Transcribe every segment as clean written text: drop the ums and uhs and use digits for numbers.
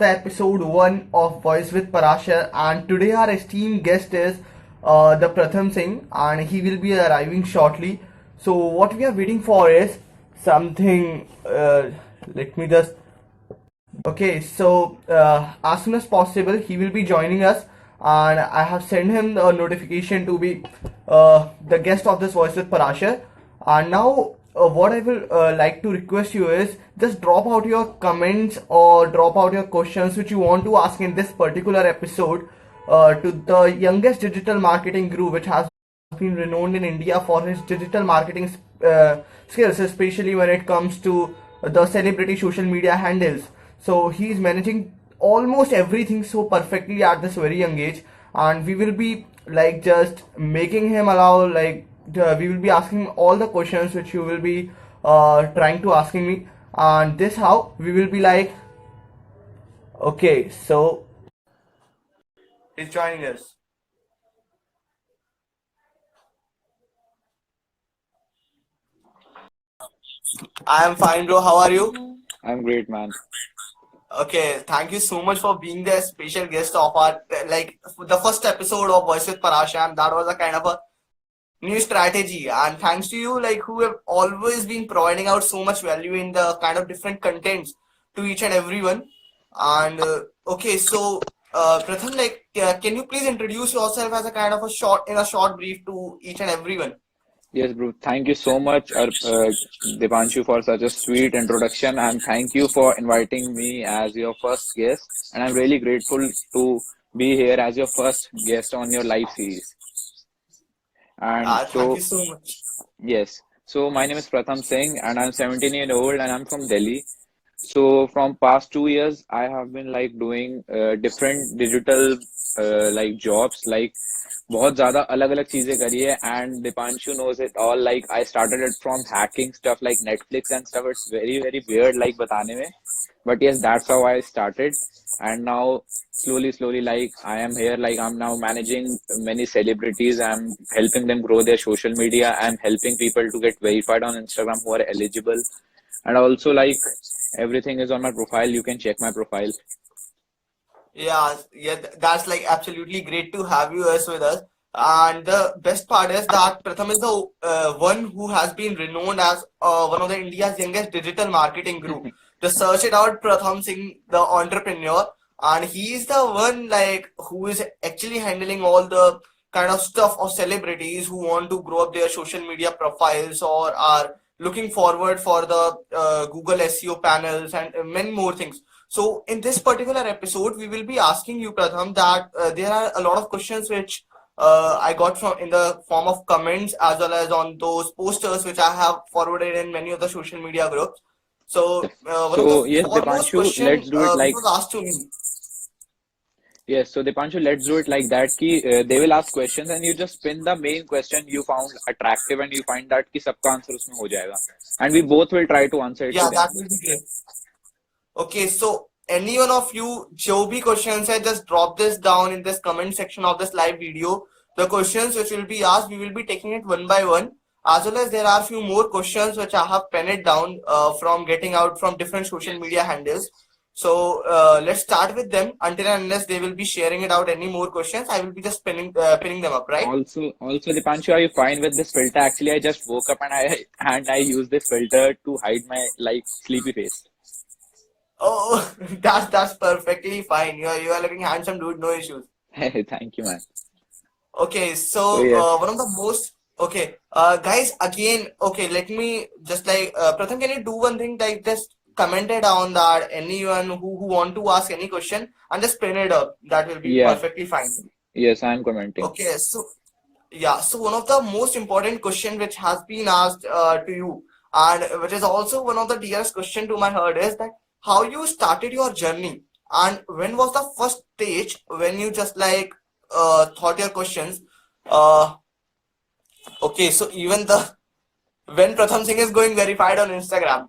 the episode 1 of Voice with Parashar, and today our esteemed guest is the Pratham Singh, and he will be arriving shortly. So, what we are waiting for is something. Let me just. Okay, so as soon as possible, he will be joining us, and I have sent him a notification to be the guest of this Voice with Parashar. And now, what I will like to request you is just drop out your comments or drop out your questions which you want to ask in this particular episode to the youngest digital marketing guru, which has been renowned in India for his digital marketing skills, especially when it comes to the celebrity social media handles. So he's managing almost everything so perfectly at this very young age, and we will be like just making him allow we will be asking all the questions which you will be trying to asking me, and this how we will be like. Okay, so he's joining us. I am fine, bro. How are you? I'm great, man. Okay, thank you so much for being the special guest of our the first episode of Voice with Parasha, and that was a kind of a new strategy. And thanks to you, like who have always been providing out so much value in the kind of different contents to each and everyone. And okay, so Pratham, can you please introduce yourself as a kind of a short brief to each and everyone? Yes, bro. Thank you so much, Dipanshu, for such a sweet introduction, and thank you for inviting me as your first guest. And I'm really grateful to be here as your first guest on your live series. And Thank you so, so much. yes. So my name is Pratham Singh, and I'm 17 years old, and I'm from Delhi. So from past 2 years, I have been like doing different digital like jobs, like बहुत ज़्यादा अलग अलग चीजें करी है and Dipanshu knows it all. Like I started it from hacking stuff like Netflix and stuff. It's very weird like बताने में, but yes, that's how I started. And now slowly like I am here, like I'm now managing many celebrities. I'm helping them grow their social media. I'm helping people to get verified on Instagram who are eligible. And also like everything is on my profile. You can check my profile. Yeah, that's like absolutely great to have you as with us. And the best part is that Pratham is the one who has been renowned as one of the India's youngest digital marketing guru. Just search it out, Pratham Singh, the entrepreneur, and he is the one like who is actually handling all the kind of stuff of celebrities who want to grow up their social media profiles or are looking forward for the Google SEO panels and many more things. So in this particular episode, we will be asking you, Pratham, that there are a lot of questions which I got from in the form of comments as well as on those posters which I have forwarded in many of the social media groups. So one of the So yes, foremost Dipanshu, question let's do it which like was asked to me. yes. So Dipanshu, let's do it like that. Ki they will ask questions and you just pin the main question you found attractive and you find that कि सबका answer उसमें हो जाएगा. And we both will try to answer it to Yeah, them. that will be great. Okay, so any one of you जो भी questions है, just drop this down in this comment section of this live video. The questions which will be asked, we will be taking it one by one. As well as there are few more questions which I have penned down from getting out from different social media handles. So let's start with them. Until and unless they will be sharing it out any more questions, I will be just pinning them up, right? Also, Dipanshu, are you fine with this filter? Actually, I just woke up and I use this filter to hide my like sleepy face. Oh, that's perfectly fine. You are looking handsome, dude. No issues. Thank you, man. Okay, So so yes. one of the most okay, guys. Again, okay. Let me just Pratham, can you do one thing like just comment it on that anyone who want to ask any question and just pin it up. That will be Yeah. perfectly fine. Yes, I'm commenting. Okay, so yeah, so one of the most important question which has been asked to you and which is also one of the dearest question to my heart is that how you started your journey and when was the first stage when you just thought your questions. Uh, okay, so even the when Pratham Singh is going verified on Instagram.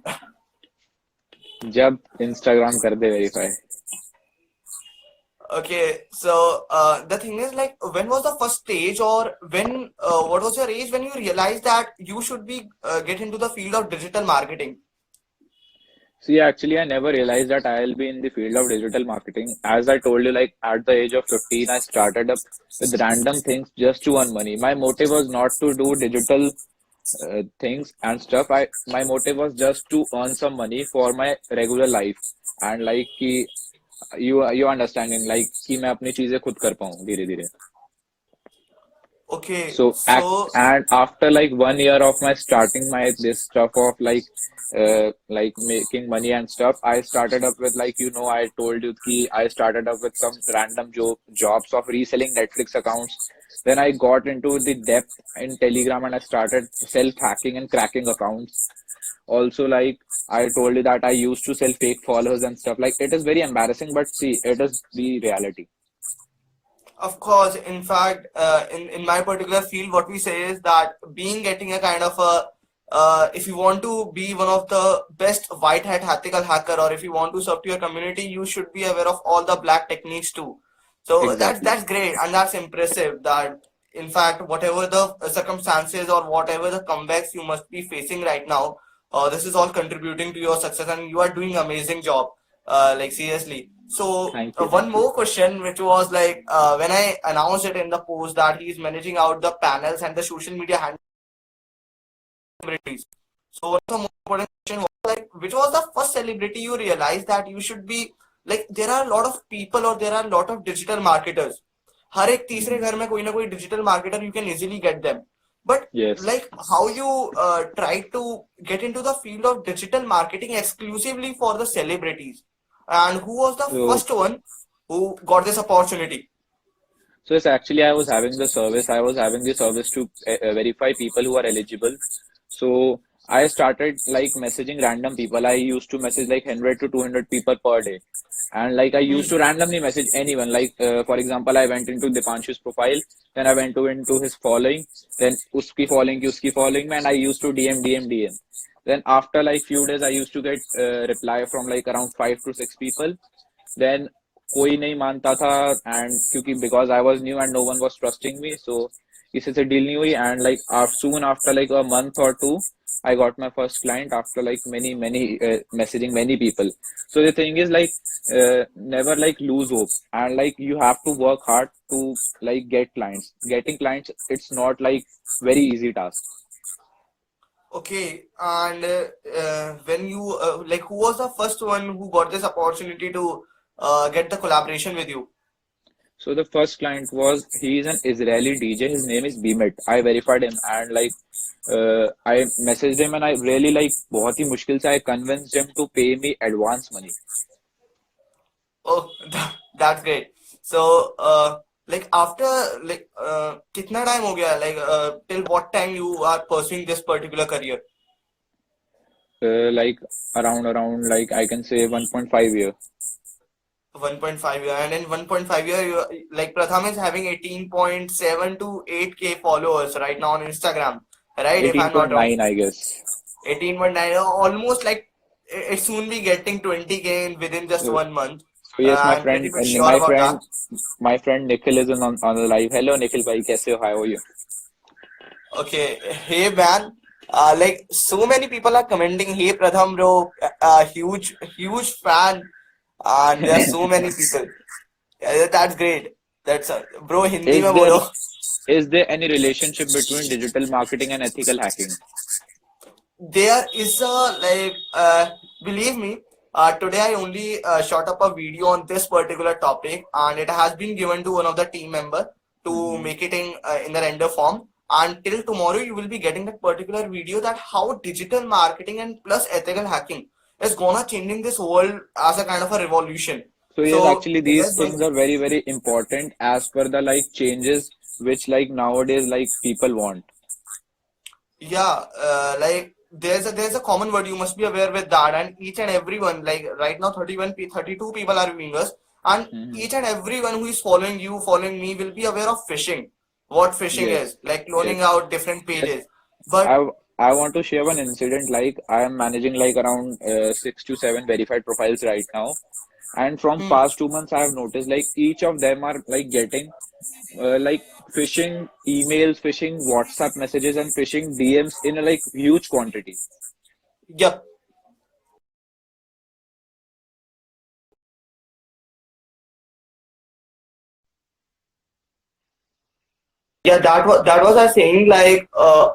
जब Instagram कर दे verify. Okay, so the thing is like when was the first stage or when what was your age when you realized that you should be get into the field of digital marketing? See, actually, I never realized that I'll be in the field of digital marketing. As I told you, like at the age of 15, I started up with random things just to earn money. My motive was not to do digital things and stuff. My motive was just to earn some money for my regular life and like कि you understanding like कि मैं अपनी चीजें खुद कर पाऊँ धीरे धीरे. Okay, So act so and after like 1 year of my starting my this stuff of like making money and stuff, I started up with like I told you ki I started up with some random jobs of reselling Netflix accounts. Then I got into the depth in Telegram and I started self-hacking and cracking accounts. Also, like I told you that I used to sell fake followers and stuff. Like it is very embarrassing, but see, it is the reality. of course, in fact, in my particular field, what we say is that being getting a kind of a if you want to be one of the best white hat ethical hacker, or if you want to serve to your community, you should be aware of all the black techniques too. So Exactly. that's great and that's impressive. That in fact, whatever the circumstances or whatever the comebacks you must be facing right now, this is all contributing to your success, and you are doing amazing job. Like seriously. So Thank you, one thank you. more question, which was like when I announced it in the post that he's managing out the panels and the social media celebrities. So one of the most important question was like, which was the first celebrity you realized that you should be like? There are a lot of people or there are a lot of digital marketers. हर एक तीसरे Mhm. घर में कोई ना कोई digital marketer, you can easily get them. But Yes. like how you try to get into the field of digital marketing exclusively for the celebrities, and who was the So first one who got this opportunity? So it's actually I was having the service. I was having the service to verify people who are eligible. So I started like messaging random people. I used to message like 100 to 200 people per day. And like I Hmm. used to randomly message anyone. Like for example, I went into Dipanshu's profile, then I went into his following, then uski following, and I used to DM. Then after like few days, I used to get reply from like around 5 to 6 people. Then कोई नहीं मानता था and क्योंकि because I was new and no one was trusting me so किसी से deal नहीं हुई and like soon after like a month और two I got my first client after like many messaging many people. So the thing is like never like lose hope and like you have to work hard to like get clients. Getting clients it's not like very easy task. Okay, and when you like, who was the first one who got this opportunity to get the collaboration with you? So the first client was he's an Israeli DJ. His name is Beemit. I verified him and like I messaged him and I really like बहुत ही मुश्किल से I convinced him to pay me advance money. Oh, that's great. So, like after like कितना time हो गया? Like till what time you are pursuing this particular career? Like around like I can say 1.5 year. 1.5 year, and in 1.5 year, like Pratham is having 18.7 to 8K followers right now on Instagram, right? If I'm not wrong, 18.9 I guess. 18.9, almost like it soon be getting 20K in within just So, 1 month. so yes, my I'm pretty friend, much sure about that. my friend Nikhil is on the live. Hello Nikhil bhai, कैसे हो? How are you? Okay, hey man, like so many people are commenting, hey Pratham bro, huge fan, and there are so many people. Yeah, that's great. That's bro, Hindi Is में there बोलो. is there any relationship between digital marketing and ethical hacking? There is a like believe me, today I only shot up a video on this particular topic, and it has been given to one of the team member to Mhm. make it in the render form. Until tomorrow you will be getting that particular video, that how digital marketing and plus ethical hacking is gonna changing this world as a kind of a revolution. So yes, So actually these things are very important as per the like changes which like nowadays like people want. yeah, like there's a common word you must be aware with that, and each and everyone, like right now 32 people are viewing us, and Mhm. each and everyone who is following you, following me, will be aware of phishing. What phishing Yes, is, like cloning yes, out different yes. pages. But I I want to share one incident. Like I am managing like around 6 to 7 verified profiles right now, and from hmm, past 2 months I have noticed like each of them are like getting like phishing emails, phishing WhatsApp messages, and phishing DMs in a like huge quantity. yep, Yeah, that was I saying, like,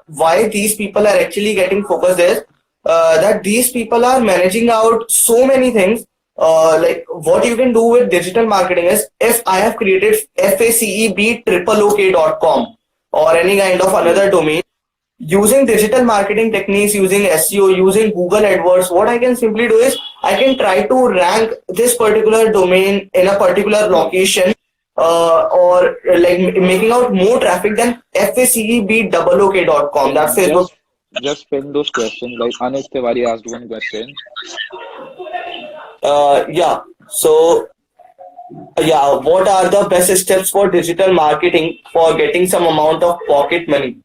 why these people are actually getting focused is that these people are managing out so many things. Like, what you can do with digital marketing is, if I have created FACEB.com or any kind of Yes. another domain using digital marketing techniques, using SEO, using Google AdWords, what I can simply do is I can try to rank this particular domain in a particular location, or like making out more traffic than FACEBOOK.com. That's Facebook. Just pin those questions. Like Anuj Tiwari asked one question. Yeah. So, yeah, what are the best steps for digital marketing for getting some amount of pocket money?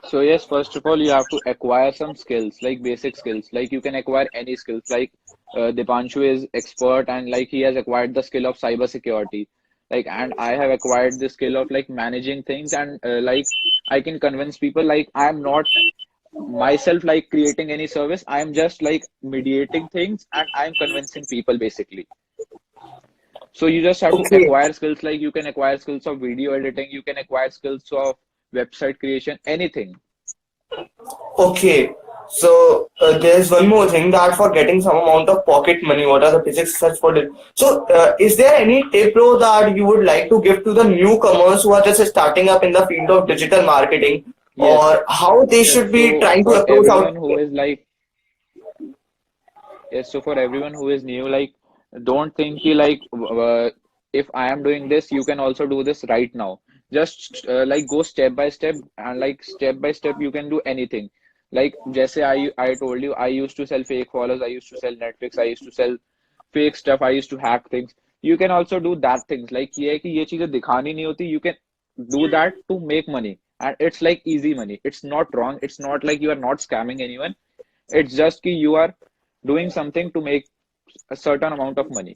So yes, first of all, you have to acquire some skills, like basic skills. Like you can acquire any skills. Like Dipanshu is expert and like he has acquired the skill of cyber security. Like and I have acquired the skill of like managing things and like I can convince people. Like I'm not myself like creating any service. I'm just like mediating things and I'm convincing people basically. So you just have to Okay. acquire skills. Like you can acquire skills of video editing. You can acquire skills of website creation, anything. Okay, so there's one more thing, that for getting some amount of pocket money, what are the basic steps for it? So, is there any tip, bro, that you would like to give to the newcomers who are just starting up in the field of digital marketing, Yes. or how they Yes, should be so trying to for approach out? everyone who is like, yes, so for everyone who is new, like, don't think ki, like, if I am doing this, you can also do this right now. Just like go step by step, and like step by step, you can do anything. Like, जैसे I told you, I used to sell fake followers, I used to sell Netflix, I used to sell fake stuff, I used to hack things. You can also do that things. Like, ये है कि ये चीजें दिखानी नहीं होती. You can do that to make money, and it's like easy money. It's not wrong. It's not like you are not scamming anyone. It's just कि you are doing something to make a certain amount of money.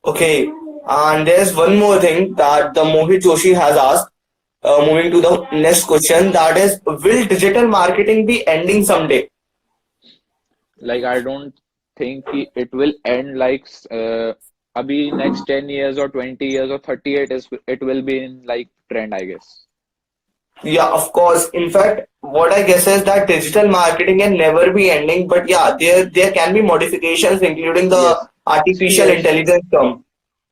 Okay, and there's one more thing that the Mohit Joshi has asked. Moving to the next question, that is, will digital marketing be ending someday? Like I don't think it will end like abhi next 10 years or 20 years or 30 it will be in like trend, I guess. Yeah, of course. In fact, what I guess is that digital marketing can never be ending, but yeah, there can be modifications, including the Yes. See, artificial yes, intelligence term.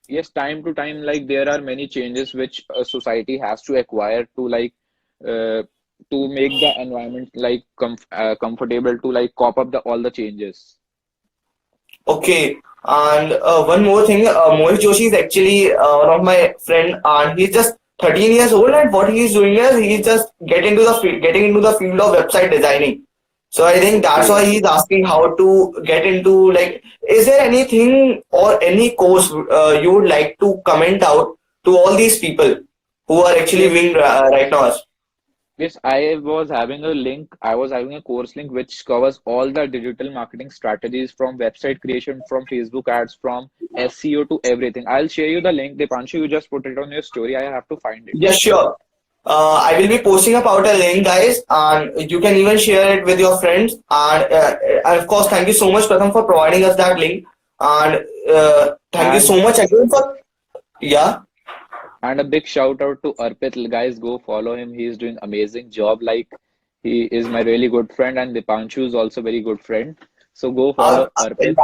yes, time to time, like there are many changes which a society has to acquire uh, to make the environment like comfortable to like cop up the all the changes. Okay, and one more thing, Mohit Joshi is actually one of my friend, and he's just 13 years old, and what he's doing is he's just getting into the field of website designing. So I think that's why Okay. he's asking how to get into, like, is there anything or any course you would like to comment out to all these people who are actually Yes. doing right now? Yes, I was having a link. I was having a course link which covers all the digital marketing strategies from website creation, from Facebook ads, from SEO to everything. I'll share you the link. Dipanshu, you just put it on your story. I have to find it. Yeah, sure. I will be posting about a link, guys, and you can even share it with your friends. And of course, thank you so much, Pratham, for providing us that link. And thank you And so much again for, yeah. and a big shout out to Arpit. Guys, go follow him. He is doing amazing job. Like he is my really good friend, and Dipanshu is also very good friend. So go Uh, follow Arpit.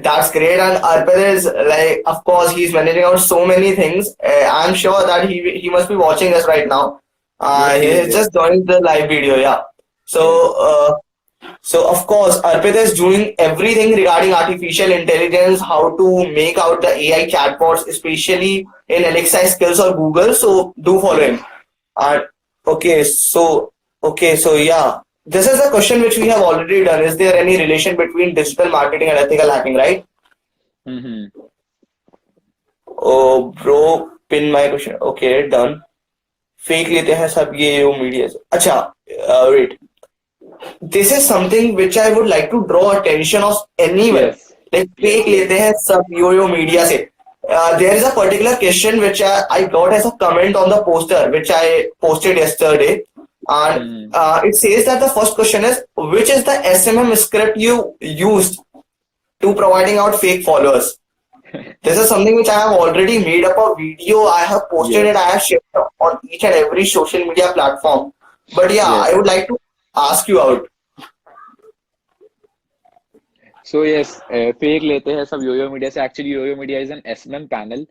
that's great. And Arpit is, like, of course, he's managing out so many things. I'm sure that he must be watching us right now. Yes, He he is. has Yes, just joined the live video, yeah. So, yes. so of course, Arpit is doing everything regarding artificial intelligence, how to make out the AI chatbots, especially in Alexa skills or Google. So do follow him. Yes. And okay, so yeah, this is a question which we have already done. Is there any relation between digital marketing and ethical hacking, right? Mm-hmm. Oh, bro, pin my question. Okay, done. Fake लेते हैं सब ये वो media से. अच्छा, wait. This is something which I would like to draw attention of anyone. Yes. Like, Yes. fake लेते Yes. हैं सब यो मीडिया से. There is a particular question which I got as a comment on the poster which I posted yesterday, and Mm-hmm. it says that the first question is, which is the SMM script you used to providing out fake followers? This is something which I have already made up a video. I have posted it. I Yes, have shared on each and every social media platform. But yeah, I yes. would like to ask you out. So yes, fake लेते हैं सब Yoyo Media से. Actually, Yoyo Media is an SMM panel,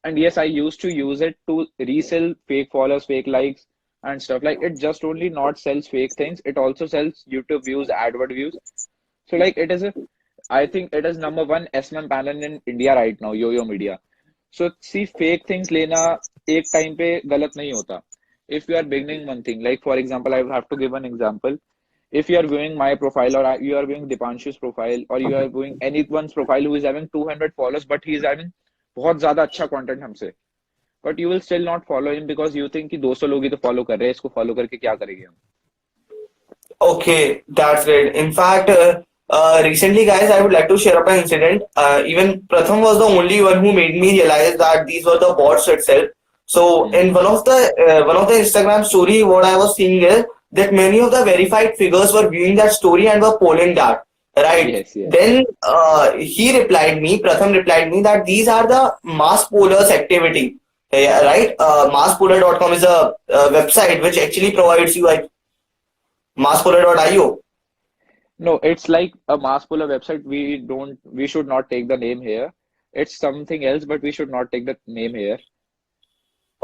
and yes, I used to use it to resell fake followers, fake likes, and stuff. Like it just only not sells fake things. It also sells YouTube views, AdWord views. So like it is a, I think it is number one SMM panel in India right now, Yoyo Media. So see, fake things लेना एक time पे गलत नहीं होता. If you are beginning one thing, like for example, I have to give an example. If you are viewing my profile or you are viewing Dipanshu's profile or you are viewing anyone's profile who is having 200 followers but he is having बहुत ज्यादा अच्छा content हमसे, but you will still not follow him because you think कि 200 लोग ही तो follow कर रहे हैं, इसको follow करके क्या करेंगे हम. Okay, that's great. In fact, recently, guys, I would like to share up an incident. Even Pratham was the only one who made me realize that these were the bots itself. So, in Hmm. one of the Instagram story, what I was seeing is that many of the verified figures were viewing that story and were polling that. Right. Yes, yes. Then Pratham replied me that these are the mass pollers activity. Yeah, right. Masspooler.com is a website which actually provides you like masspooler.io. No, it's like a mass puller website. We should not take the name here. It's something else, but we should not take the name here.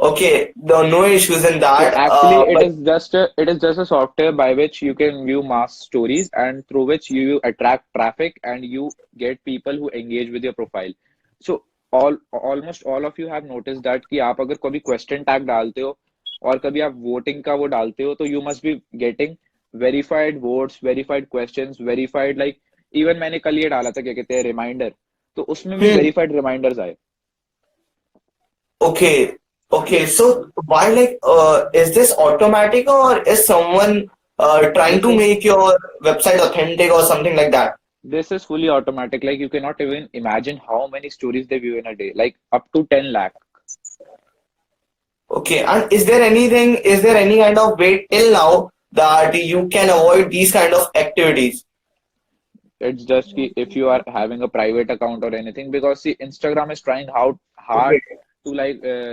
Okay, there are no issues in So that. actually, But it is just a software by which you can view mass stories and through which you attract traffic and you get people who engage with your profile. So almost all of you have noticed that कि आप अगर कभी question tag डालते हो और कभी आप voting का वो डालते हो तो you must be getting verified votes, verified questions, verified like even मैंने कल ये डाला था क्या कहते हैं reminder, तो उसमें भी hmm, verified reminders आए. okay, okay. Yes, So why like is this automatic or is someone trying this to is make your website authentic or something like that? This is fully automatic. Like you cannot even imagine how many stories they view in a day. Like up to 10 lakh. Okay, and is there any kind of way till now that you can avoid these kind of activities? It's just if you are having a private account or anything, because see, Instagram is trying how hard Okay. to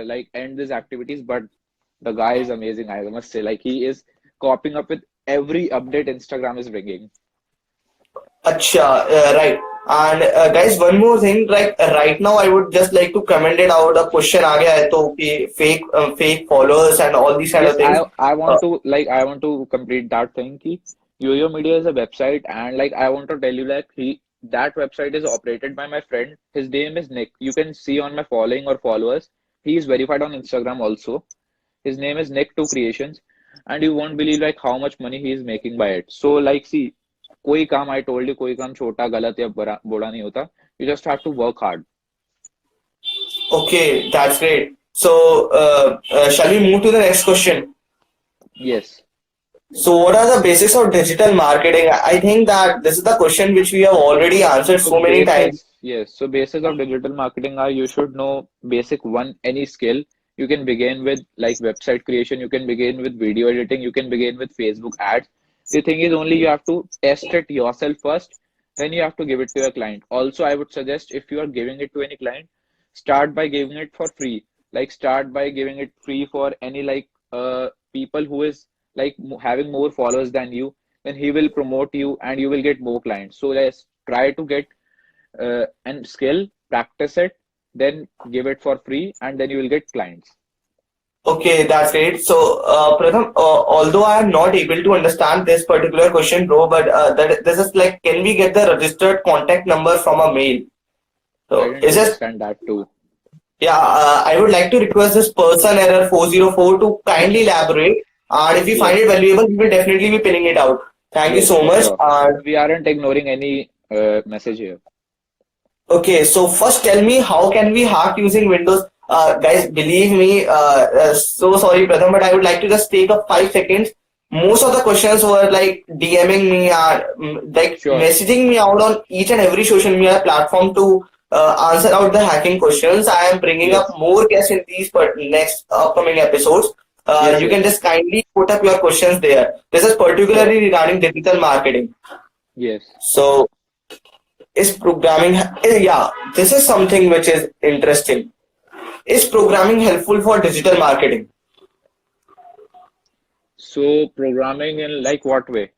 like end these activities, but the guy is amazing. I must say, like he is copying up with every update Instagram is bringing. Acha, right. And guys, one more thing, like right now, I would just like to comment it out. A question आ गया है तो कि fake followers and all these kind Yes, of things. I Uh, want to I want to complete that thing. Ki YoYo Media is a website, and like I want to tell you like that website is operated by my friend. His name is Nick. You can see on my following or followers. He is verified on Instagram also. His name is Nick Two Creations, and you won't believe like how much money he is making by it. So like see, कोई काम I told you कोई काम छोटा गलत या बुरा बुरा नहीं होता. You just have to work hard. okay, that's great. So, shall we move to the next question? Yes. So, what are the basics of digital marketing? I think that this is the question which we have already answered So so many times. basis, yes. So basis of digital marketing are you should know basic one any skill. You can begin with like website creation. You can begin with video editing. You can begin with Facebook ads. The thing is only you have to test it yourself first. Then you have to give it to your client. Also, I would suggest if you are giving it to any client, start by giving it for free. Like start by giving it free for any like people who is like having more followers than you. Then he will promote you and you will get more clients. So let's try to get and skill, practice it, then give it for free, and then you will get clients. Okay, that's great. So, Pratham, although I am not able to understand this particular question, bro, but this is like, can we get the registered contact number from a mail? I So, didn't is this, understand that too. yeah, I would like to request this person error 404 to kindly elaborate. And if you find Yes, it valuable, we will definitely be pinning it out. Thank you yes, so for much. sure. And We aren't ignoring any message here. okay, so first tell me how can we hack using Windows? Guys, believe me, so sorry, Pratham, but I would like to just take up 5 seconds. Most of the questions were like DMing me or like Sure. messaging me out on each and every social media platform to answer out the hacking questions. I am bringing up Yes, more guests in these next upcoming episodes. yes, You can yes, just kindly put up your questions there. This is sure. particularly regarding digital marketing. Yes. So is programming, yeah, this is something which is interesting. Is programming helpful for digital marketing? So programming in like what way?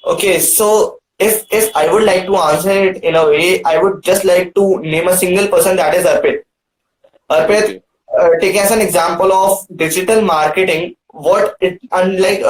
Okay, so if I would like to answer it in a way, I would just like to name a single person, that is Arpit. Arpit, Okay. take as an example of digital marketing. What it unlike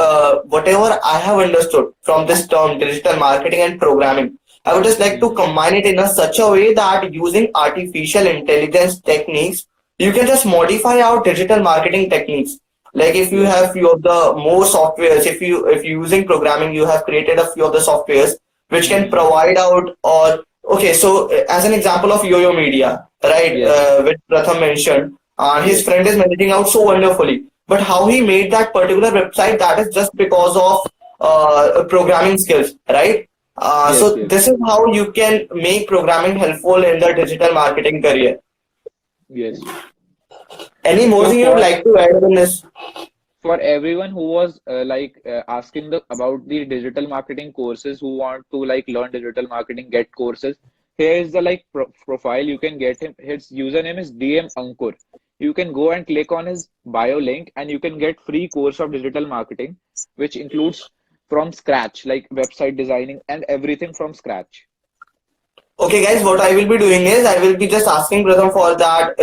whatever I have understood from this term, digital marketing and programming, I would just like to Hmm. combine it in a such a way that using artificial intelligence techniques, you can just modify our digital marketing techniques. Like if you Yes. have few of the more softwares, if you using programming, you have created a few of the softwares which can Hmm. provide out, or okay, so as an example of Yo-Yo Media, right, Yes. which Pratham mentioned, his Yes. friend is managing out so wonderfully. But how he made that particular website, that is just because of programming skills, right? Yes. So Yes. this is how you can make programming helpful in the digital marketing career. Yes. Any more So thing you would like to add on this? for everyone who was asking about the digital marketing courses, who want to like learn digital marketing, get courses, here is the like profile. You can get him. His username is DM Ankur. You can go and click on his bio link, and you can get free course of digital marketing, which includes from scratch, like website designing and everything from scratch. Okay, guys, what I will be doing is I will be just asking Pratham for that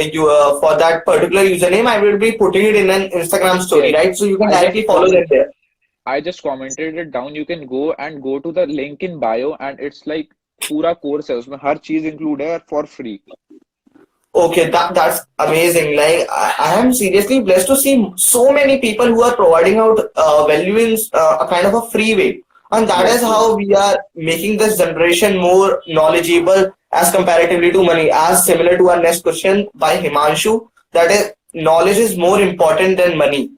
for that particular username. I will be putting it in an Instagram story, Yes, right? So you can I directly just follow them comment. there. I just commented it down. You can go to the link in bio, and it's like पूरा course है उसमें हर चीज include है for free. Okay, that's amazing. Like I am seriously blessed to see so many people who are providing out value in a kind of a free way, and that is Yes, yes. how we are making this generation more knowledgeable as comparatively to money. As similar to our next question by Himanshu, that is knowledge is more important than money.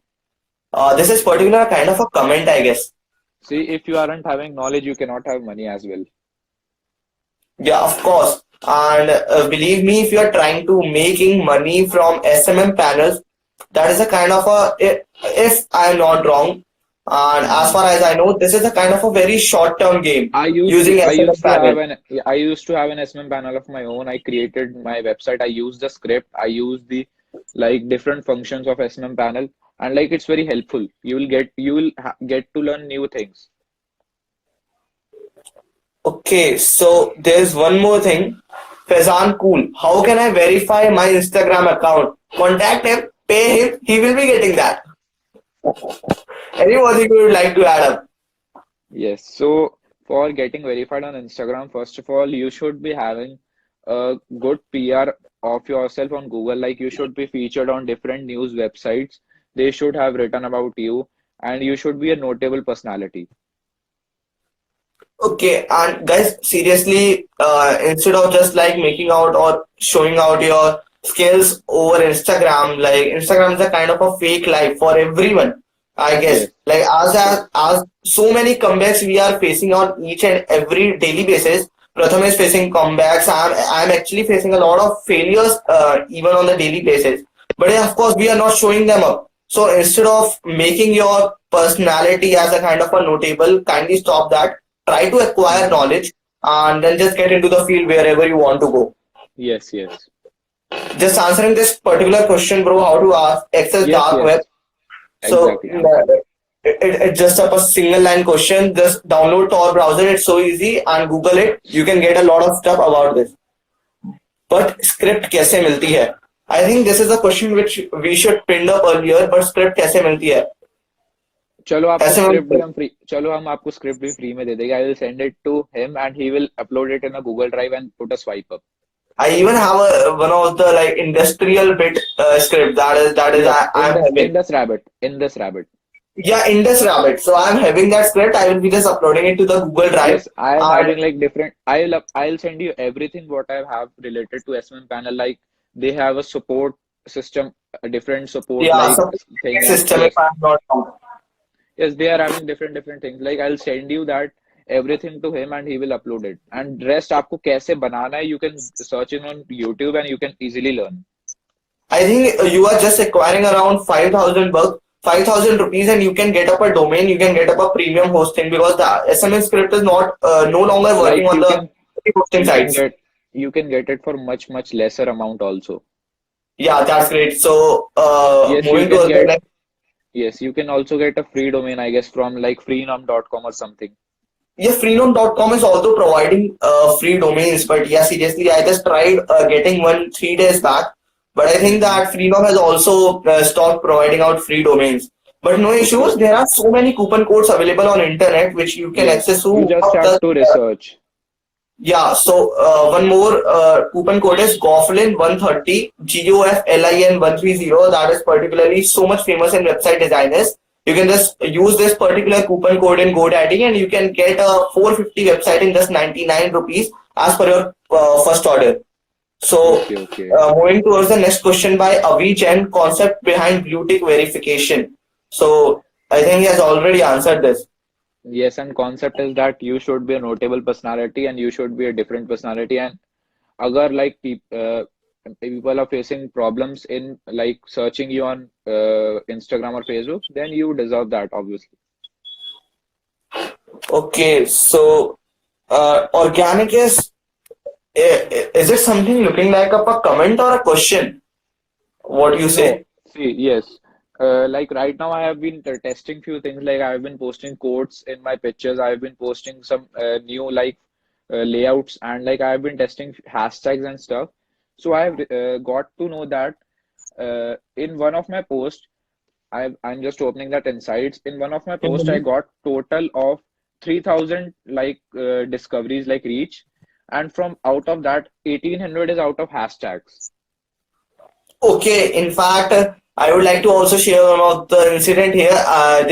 This is particular kind of a comment, I guess. See, if you aren't having knowledge, you cannot have money as well. Yeah, of course. And believe me, if you are trying to making money from SMM panels, that is a kind of a, if I am not wrong, and as Hmm. far as I know, this is a kind of a very short-term game I used using to I SMM used to panel. have an I used to have an SMM panel of my own. I created my website. I used the script. I used the like different functions of SMM panel, and like it's very helpful. You will get to learn new things. Okay, so there's one more thing. Faizan Cool. How can I verify my Instagram account? Contact him, pay him, he will be getting that. Any more thing you would like to add up? Yes, so for getting verified on Instagram, first of all, you should be having a good PR of yourself on Google. Like you should be featured on different news websites. They should have written about you, and you should be a notable personality. Okay, and guys, seriously, instead of just like making out or showing out your skills over Instagram, like Instagram is a kind of a fake life for everyone, I guess. Yes, Like yes, as so many comebacks we are facing on each and every daily basis. Pratham is facing comebacks. I'm actually facing a lot of failures even on the daily basis. But yeah, of course, we are not showing them up. So instead of making your personality as a kind of a notable, kindly stop that, try to acquire hmm, knowledge, and then just get into the field wherever you want to go. yes, yes, Just answering this particular question, bro, how to access yes, dark web. yes, So exactly. I'm coming. it's just a single line question. Just download Tor browser. It's so easy, and Google it. You can get a lot of stuff about this. But script कैसे मिलती है? I think this is a question which we should pinned up earlier. But script कैसे मिलती है? ऐसे में चलो हम आपको स्क्रिप्ट भी फ्री में दे देंगे. I will send it to him and he will upload it in a Google drive and put a swipe up. I even have one of the like industrial bit script, that is Yes, I'm having. In this rabbit. Yeah, Indus Rabbit. So I'm having that script. I will be just uploading it to the Google Drive. Yes, I am And having like different. I'll send you everything what I have related to SMM panel. Like they have a support system, a different support yeah, like so thing, and system if yes, I'm not wrong. yes, they are having different things. Like I'll send you that everything to him, and he will upload it. And rest आपको कैसे बनाना है, you can search in on YouTube and you can easily learn. I think you are just acquiring around 5,000 bucks, 5,000 rupees, and you can get up a domain. You can get up a premium hosting because the SMS script is not no longer working Like on you the can. hosting You can sites. get you can get it for much lesser amount also. Yeah, that's great. So, Yes, you moving can towards the get next. yes, you can also get a free domain, I guess, from like freenom.com or something. Yeah, freenom.com is also providing free domains, but yeah, seriously, I just tried getting one 3 days back, but I think Hmm. that Freenom has also stopped providing out free domains. But no Okay, issues. There okay. are so many coupon codes available on internet which you can Yes, access through you one just of have the. to research. Yeah, so one more coupon code is Goflin 130, GOFLIN 130. That is particularly so much famous in website designers. You can just use this particular coupon code in GoDaddy and you can get a 450 website in just 99 rupees as per your first order. So, Okay, okay. moving towards the next question by Avi Chen, concept behind blue tick verification. So, I think he has already answered this. Yes, and concept is that you should be a notable personality and you should be a different personality. And agar like people are facing problems in like searching you on Instagram or Facebook, then you deserve that, obviously. Okay, so organic is it something looking like a comment or a question? What do you No, say? see, yes. Like right now, I have been testing few things. Like I've been posting quotes in my pictures. I've been posting some new like layouts, and like I've been testing hashtags and stuff. So I've got to know that in one of my posts, I'm just opening that insights. In one of my posts, I Mhm. got total of 3,000 like discoveries like reach, and from out of that, 1,800 is out of hashtags. Okay, in fact, I would like to also share one of the incident here.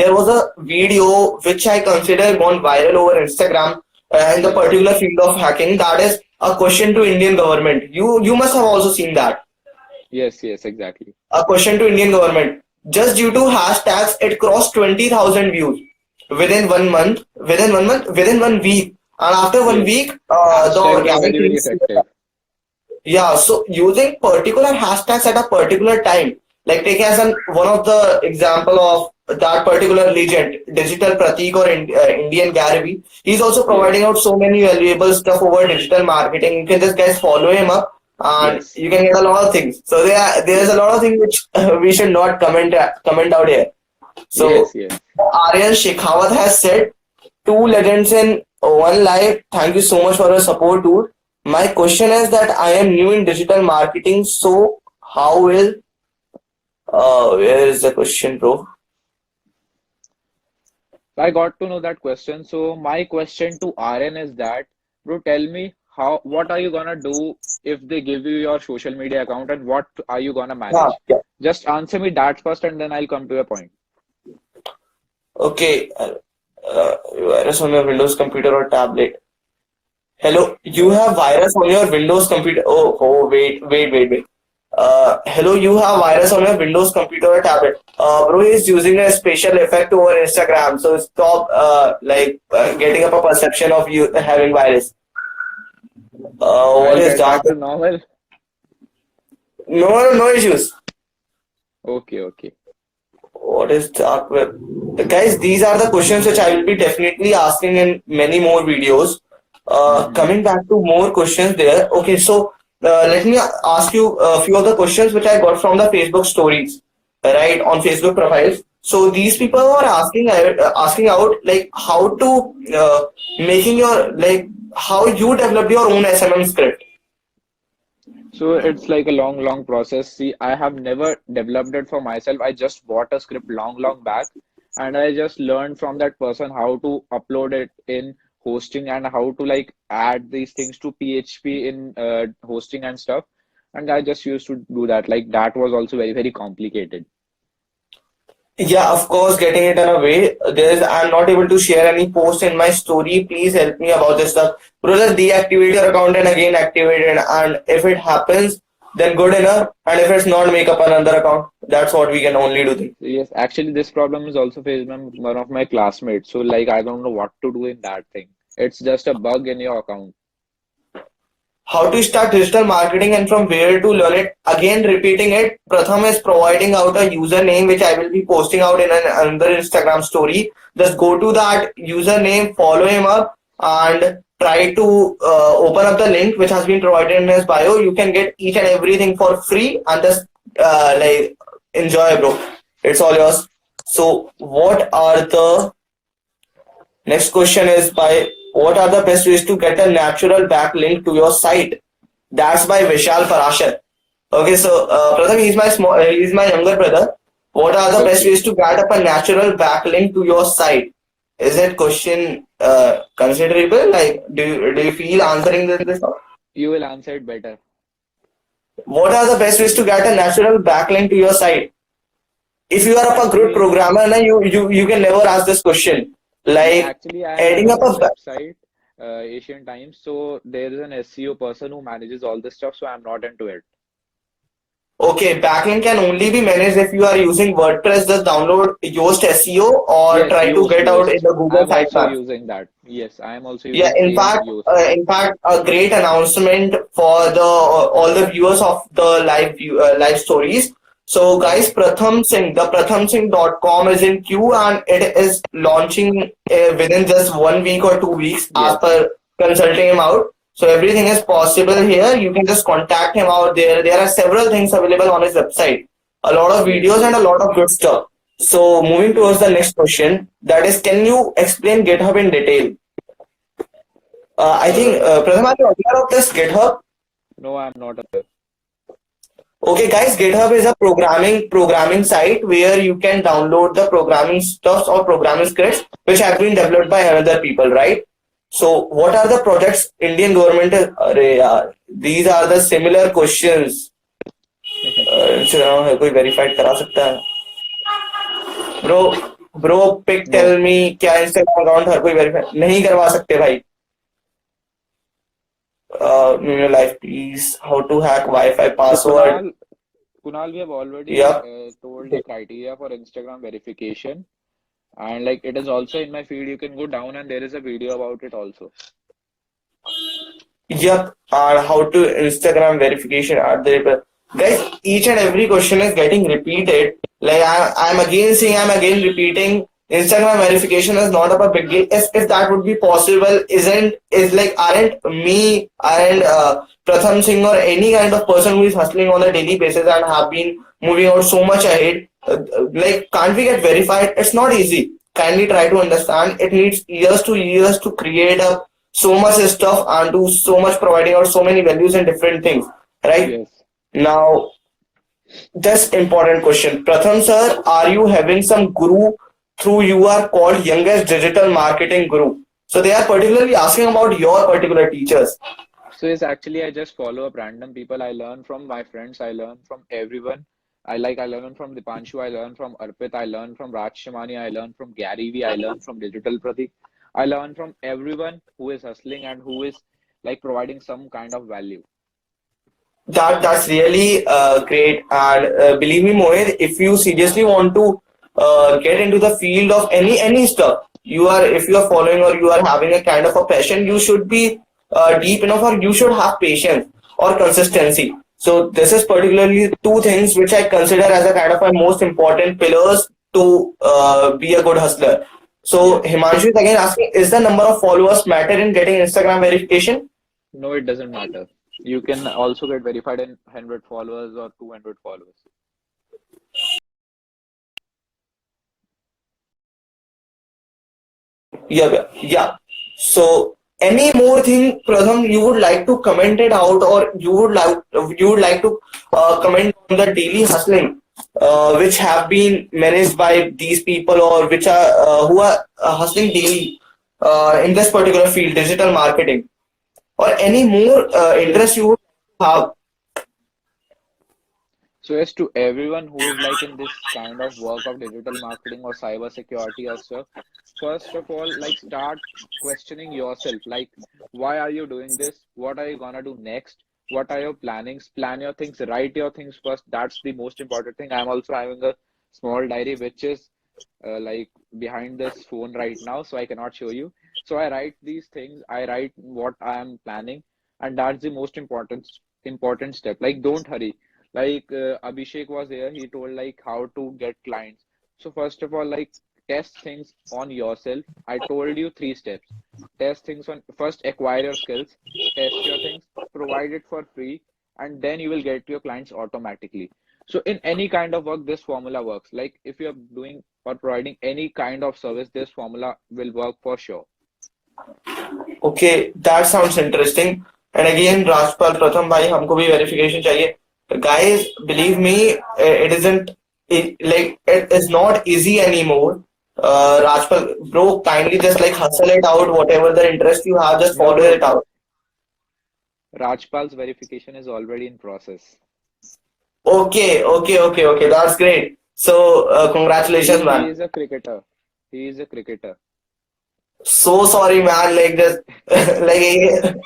There was a video which I consider gone viral over Instagram in the Yes. particular field of hacking. That is a question to Indian government. You must have also seen that. Yes, yes, exactly. A question to Indian government. Just due to hashtags, it crossed 20,000 views within 1 week. And after one Yes. week, the Hashtags are organic very, very reach. effective. Yeah, so using particular hashtags at a particular time, like take as one of the example of that particular legend, Digital Pratik or Indian Gary Vee. He's also providing Yes. out so many valuable stuff over digital marketing. You can just guys follow him up and Yes. you can get a lot of things. So there's a Yes. lot of things which we should not comment out here. Yes. So Yes. Aryan Shekhawat has said, two legends in one life. Thank you so much for your support, dude. My question is that I am new in digital marketing, so how will where is the question, bro? I got to know that question. So my question to RN is that, bro, tell me what are you gonna do if they give you your social media account and what are you gonna Yeah, manage? yeah. Just answer me that first and then I'll come to a point. Okay. Virus on your Windows computer or tablet. Hello, you Uh, have virus on your Windows computer. Wait. Hello, you have virus on your Windows computer or tablet. Bro is using a special effect over Instagram, so stop getting up a perception of you having virus. What I'll is get dark back to web? normal. No issues. Okay, okay. What is dark web? Guys, these are the questions which I will be definitely asking in many more videos. Mm-hmm. Coming back to more questions there. Okay, so let me ask you a few of the questions which I got from the Facebook stories, right, on Facebook profiles. So these people are asking out like how to making your like how you developed your own SMM script. So it's like a long process. See, I have never developed it for myself. I just bought a script long back, and I just learned from that person how to upload it in hosting and how to like add these things to PHP in hosting and stuff. And I just used to do that. Like that was also very complicated. Yeah, of course, getting it in a way. I'm not able to share any post in my story. Please help me about this stuff. Bro, just deactivate your account and again activate it. And if it happens, then good enough. And if it's not, make up another account. That's what we can only do. Yes, actually, this problem is also faced by one of my classmates. So like I don't know what to do in that thing. It's just a bug in your account. How to start digital marketing and from where to learn it. Again, repeating it. Pratham is providing out a username which I will be posting out in another Instagram story. Just go to that username, follow him up, and try to open up the link which has been provided in his bio. You can get each and everything for free and just like enjoy, bro. It's all yours. So, what are the next question is by what are the best ways to get a natural backlink to your site? That's by Vishal Parashar. Okay, so Pratham, he's my younger brother. What are the best Okay. ways to get up a natural backlink to your site? Is that question considerable? Like, do you feel answering this? You will answer it better. What are the best ways to get a natural backlink to your site? If you are a good Actually, programmer, na, you can never ask this question. Like actually, I am adding running up one a website, Asian Times. So there is an SEO person who manages all this stuff. So I'm not into it. okay, backlink can only be managed if you are using WordPress. Just download Yoast SEO or Yes, try to Yoast, get out in Yoast. the Google I'm also sitemap. using that. Yes, I am also Yeah, using same Yoast. in fact, a great announcement for the all the viewers of the live stories. So, guys, Hmm. Pratham Singh, the prathamsingh.com is in queue and it is launching within just 1 week or 2 weeks as Yes, per consulting him out. So everything is possible here. You can just contact him out there. There are several things available on his website. A lot of yes. videos and a lot of good stuff. So moving towards the next question, that is, can you explain GitHub in detail? I think, Uh, Pratham, are you aware of this GitHub? no, I'm not aware. Okay, guys, GitHub is a programming site where you can download the programming stuffs or programming scripts which have been developed by another people, right? So, what are the projects Indian government is? अरे यार, these are the similar questions. कोई verified करा सकता है? Bro bro pick No. Tell me क्या Instagram account हर कोई verify नहीं करवा सकते भाई? Life please how to hack wifi So password. Kunal, we have already Yep. told the criteria for Instagram verification, and like it is also in my feed. You can go down and there is a video about it also. Yep, and how to Instagram verification are there. Guys, each and every question is getting repeated. Like I'm again saying, I'm again repeating. Instagram verification is not a big deal. If that would be possible, aren't me and Pratham Singh or any kind of person who is hustling on a daily basis and have been moving out so much ahead, like can't we get verified? It's not easy. Kindly try to understand. It needs years to create a so much stuff and do so much providing out so many values and different things, right? Yes. Now, this important question. Pratham sir, are you having some guru through you are called youngest digital marketing guru? So they are particularly asking about your particular teachers. So it's actually I just follow up random people. I learn from my friends. I learn from everyone. I learn from Dipanshu. I learn from Arpit. I learn from Raj Shamani. I learn from Gary V. I learn from Digital Pratik. I learn from everyone who is hustling and who is like providing some kind of value. That's really great. And believe me, Mohit, if you seriously want to get into the field of any stuff, if you are following or you are having a kind of a passion, you should be deep enough, or you should have patience or consistency. So this is particularly two things which I consider as a kind of a most important pillars to be a good hustler. So Yes. Himanshu is again asking, is the number of followers matter in getting Instagram verification? No, it doesn't matter. You can also get verified in 100 followers or 200 followers. Yeah. So, any more thing, Pratham, you would like to comment it out, or you would like to comment on the daily hustling, which have been managed by these people, or which are who are hustling daily in this particular field, digital marketing, or any more interest you would have. So as to everyone who is like in this kind of work of digital marketing or cyber security or stuff, first of all, like start questioning yourself. Like, why are you doing this? What are you gonna do next? What are your plannings? Plan your things, write your things first. That's the most important thing. I'm also having a small diary which is like behind this phone right now, so I cannot show you. So I write these things, I write what I am planning, and that's the most important step. Like, don't hurry. Like Abhishek was here, he told like how to get clients. So first of all, like test things on yourself. I told you three steps. Test things on first, acquire your skills, test your things, provide it for free, and then you will get your clients automatically. So in any kind of work, this formula works. Like if you're doing or providing any kind of service, this formula will work for sure. Okay, that sounds interesting. And again, Rajpal, Pratham bhai, हमको भी verification चाहिए. Guys, believe me, it isn't like it is not easy anymore. Rajpal, bro, kindly just like hustle it out. Whatever the interest you have, just Yeah, follow bro. it out. Rajpal's verification is already in process. Okay. That's great. So, congratulations, He man. is a cricketer. He is a cricketer. So sorry, man. Like this, like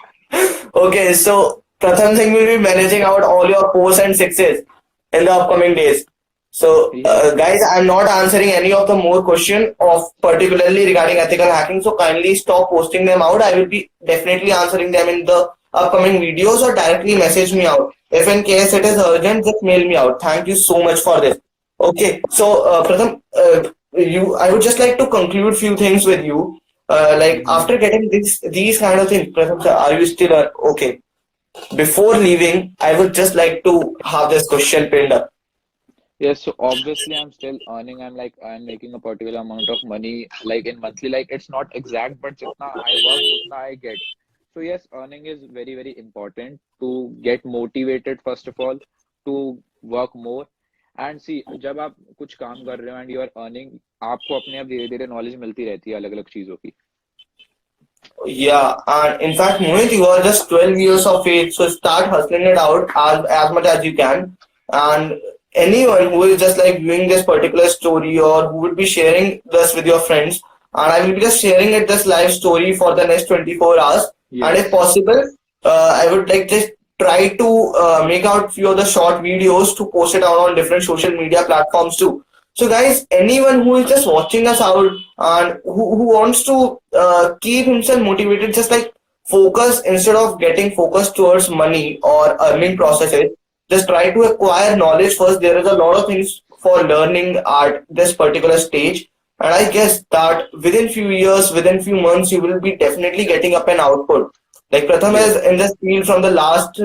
okay. So Pratham Singh will be managing out all your fours and sixes in the upcoming days. So, Yes. guys, I'm not answering any of the more question of particularly regarding ethical hacking. So kindly stop posting them out. I will be definitely answering them in the upcoming videos or directly message me out. If in case it is urgent, just mail me out. Thank you so much for this. Okay, so Pratham, I would just like to conclude few things with you. Like Mm-hmm. after getting these kind of things, Pratham, sir, are you still okay? Before leaving, I would just like to have this question pinned up. Yes, so obviously I'm still earning. I'm making a particular amount of money like in monthly. Like it's not exact, but jitna I work, utna I get. So yes, earning is very, very important to get motivated first of all, to work more. And see, जब आप कुछ काम कर रहे हो and you are earning, आपको अपने आप धीरे धीरे knowledge मिलती रहती है अलग अलग चीजों की. Yeah, and in fact, Mohit, you are just 12 years of age, so start hustling it out as much as you can. And anyone who is just like viewing this particular story or who would be sharing this with your friends, and I will be just sharing it this live story for the next 24 hours. And if Yes. possible, I would like just try to make out few of the short videos to post it out on different social media platforms too. So guys, anyone who is just watching us out and who wants to keep himself motivated, just like focus instead of getting focused towards money or earning processes, just try to acquire knowledge first. There is a lot of things for learning at this particular stage. And I guess that within few years, within few months, you will be definitely getting up an output. Like Pratham is Yes. in this field from the last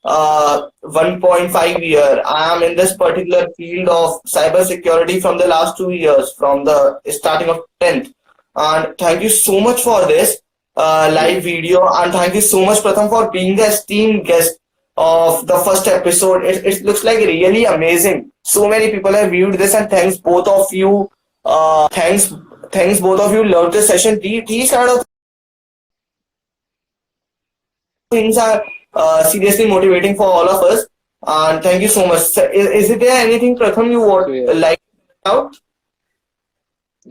1.5 year. I am in this particular field of cyber security from the last 2 years, from the starting of 10th. And thank you so much for this live Yes. video. And thank you so much, Pratham, for being the esteemed guest of the first episode. It looks like really amazing. So many people have viewed this, and thanks both of you. Thanks both of you. Loved this session. These kind of things are seriously motivating for all of us. And thank you so much. So, is it there anything, Pratham, you So want yes. like out?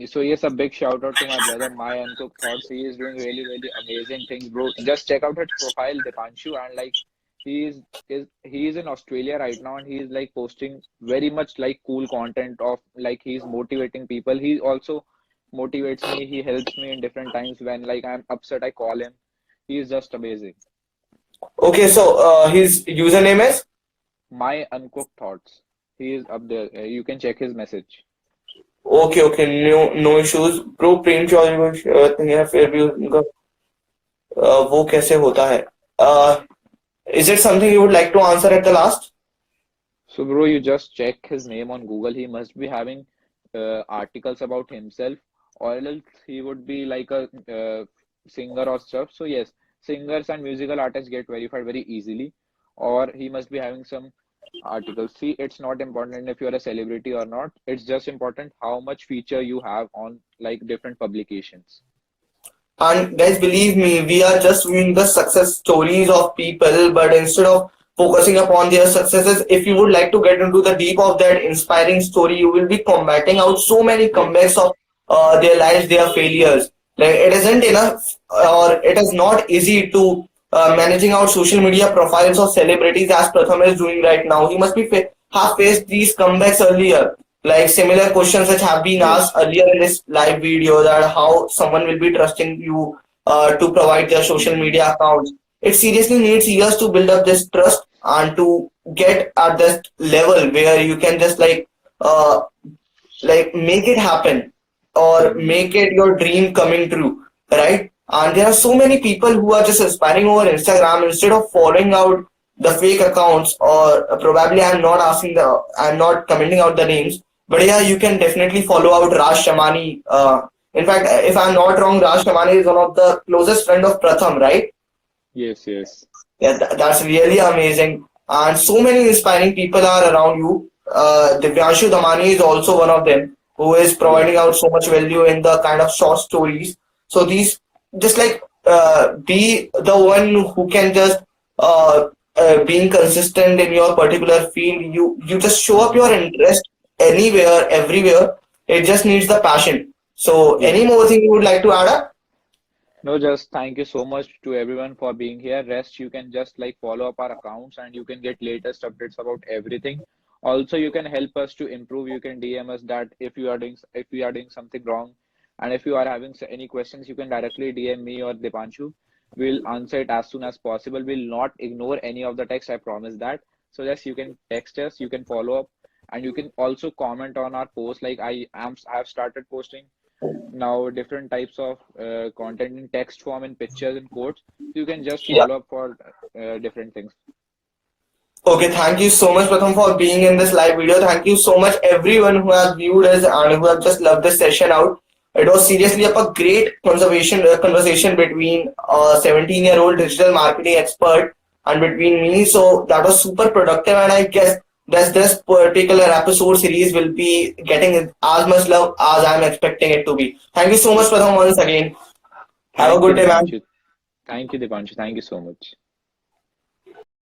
So yes, a big shout out to my brother, my Uncooked Thoughts. He is doing really, really amazing things, bro. Just check out his profile, Dipanshu, and like he is in Australia right now, and he is like posting very much like cool content of like he's motivating people. He also motivates me. He helps me in different times when like I'm upset. I call him. He is just amazing. Okay, so his username is. My Uncooked Thoughts. He is up there. You can check his message. Okay, no issues. Bro, प्रेम चौधरी को thing है फिर भी उनका वो कैसे होता है? Is it something you would like to answer at the last? So, bro, you just check his name on Google. He must be having articles about himself, or else he would be like a singer or stuff. So, yes, singers and musical artists get verified very easily, or he must be having some articles. See, it's not important if you're a celebrity or not. It's just important how much feature you have on like different publications. And guys, believe me, we are just viewing the success stories of people, but instead of focusing upon their successes, if you would like to get into the deep of that inspiring story, you will be combating out so many comebacks Yes. of their lives, their failures. Like it isn't enough, or it is not easy to managing out social media profiles of celebrities as Pratham is doing right now. He must be have faced these comebacks earlier, like similar questions which have been asked Yes. earlier in this live video, that how someone will be trusting you to provide their social Hmm. media accounts. It seriously needs years to build up this trust and to get at that level where you can just like make it happen. or make it your dream coming true, right? And there are so many people who are just inspiring over Instagram instead of following out the fake accounts, or probably I'm not commenting out the names, but yeah, you can definitely follow out Raj Shamani. In fact, if I'm not wrong, Raj Shamani is one of the closest friend of Pratham, right? Yes, yes. Yeah, that's really amazing. And so many inspiring people are around you. Divyanshu Damani is also one of them who is Yes. providing out so much value in the kind of short stories. So these, just like, be the one who can just being consistent in your particular field. You just show up your interest anywhere, everywhere. It just needs the passion. So Yes. any more thing you would like to add up? No, just thank you so much to everyone for being here. Rest, you can just like follow up our accounts and you can get latest updates about everything. Also, you can help us to improve. You can DM us that if you are doing something wrong, and if you are having any questions, you can directly DM me or Dipanshu. We'll answer it as soon as possible. We'll not ignore any of the text. I promise that. So yes, you can text us, you can follow up, and you can also comment on our post. Like I have started posting now different types of content in text form, in pictures and quotes. You can just Yeah. follow up for different things. Okay, thank you so much, Pratham, for being in this live video. Thank you so much, everyone who has viewed us and who have just loved this session out. It was seriously a great conversation between a 17-year-old digital marketing expert and between me. So that was super productive, and I guess that this particular episode series will be getting as much love as I'm expecting it to be. Thank you so much, Pratham, once again. Have a Thank you, good day, man. Dipanshu. Thank you, Dipanshu. Thank you so much.